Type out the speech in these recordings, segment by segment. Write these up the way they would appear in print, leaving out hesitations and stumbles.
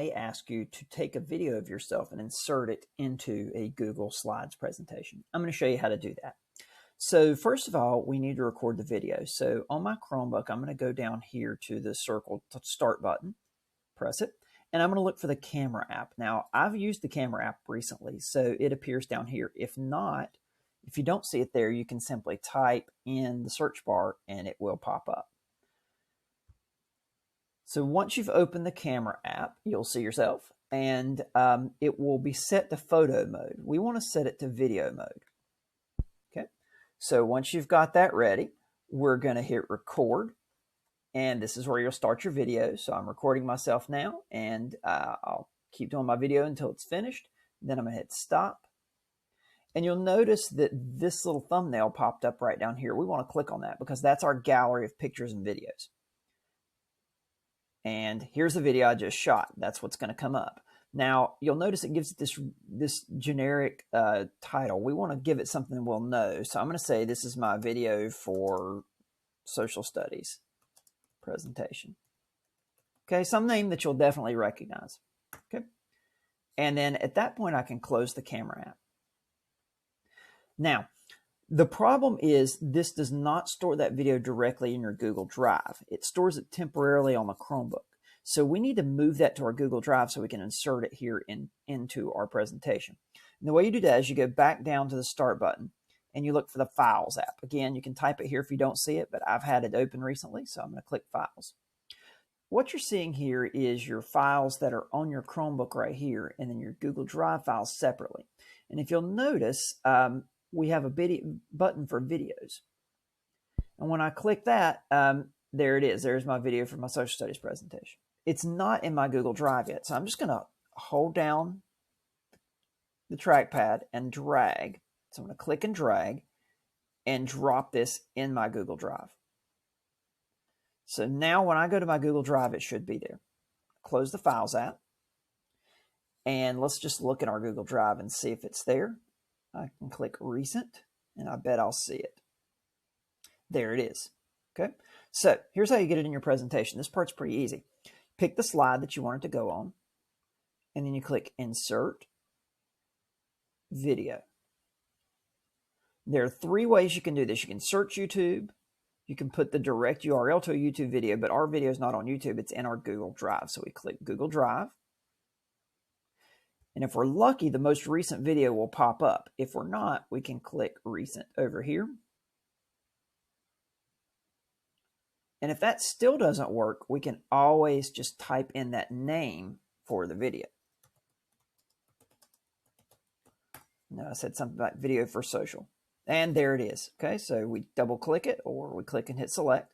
may ask you to take a video of yourself and insert it into a Google Slides presentation. I'm going to show you how to do that. So first of all, we need to record the video. So on my Chromebook, I'm going to go down here to the circle start button, press it, and I'm going to look for the camera app. Now, I've used the camera app recently, so it appears down here. If not, if you don't see it there, you can simply type in the search bar and it will pop up. So once you've opened the camera app, you'll see yourself, and it will be set to photo mode. We want to set it to video mode. Okay, so once you've got that ready, we're going to hit record, and this is where you'll start your video. So I'm recording myself now, and I'll keep doing my video until it's finished. Then I'm going to hit stop. And you'll notice that this little thumbnail popped up right down here. We want to click on that because that's our gallery of pictures and videos. And here's the video I just shot. That's what's going to come up. Now, you'll notice it gives it this generic title. We want to give it something we'll know. So I'm going to say this is my video for social studies presentation. Okay, some name that you'll definitely recognize. Okay, and then at that point, I can close the camera app. Now, the problem is this does not store that video directly in your Google Drive. It stores it temporarily on the Chromebook. So we need to move that to our Google Drive so we can insert it here into our presentation. And the way you do that is you go back down to the Start button and you look for the Files app. Again, you can type it here if you don't see it, but I've had it open recently, so I'm going to click Files. What you're seeing here is your files that are on your Chromebook right here, and then your Google Drive files separately. And if you'll notice, we have a button for videos. And when I click that, there it is. There's my video for my social studies presentation. It's not in my Google Drive yet. So I'm just going to hold down the trackpad and drag. So I'm going to click and drag and drop this in my Google Drive. So now when I go to my Google Drive, it should be there. Close the Files app. And let's just look at our Google Drive and see if it's there. I can click Recent, and I bet I'll see it. There it is. Okay, so here's how you get it in your presentation. This part's pretty easy. Pick the slide that you want it to go on, and then you click Insert Video. There are three ways you can do this. You can search YouTube. You can put the direct URL to a YouTube video, but our video is not on YouTube. It's in our Google Drive. So we click Google Drive. And if we're lucky, the most recent video will pop up. If we're not, we can click Recent over here. And if that still doesn't work, we can always just type in that name for the video. No, I said something about video for social. And there it is. Okay, so we double click it, or we click and hit select,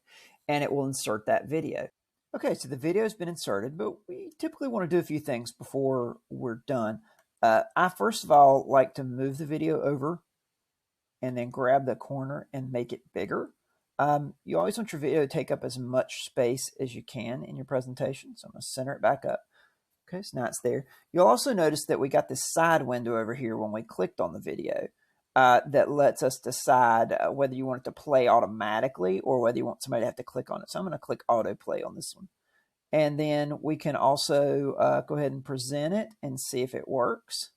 and it will insert that video. Okay, so the video has been inserted, but we typically want to do a few things before we're done. I first of all like to move the video over and then grab the corner and make it bigger. You always want your video to take up as much space as you can in your presentation. So I'm going to center it back up. Okay, so now it's there. You'll also notice that we got this side window over here when we clicked on the video that lets us decide whether you want it to play automatically or whether you want somebody to have to click on it. So I'm going to click autoplay on this one. And then we can also go ahead and present it and see if it works.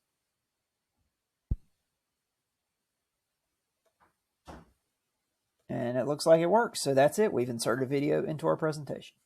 And it looks like it works. So that's it. We've inserted a video into our presentation.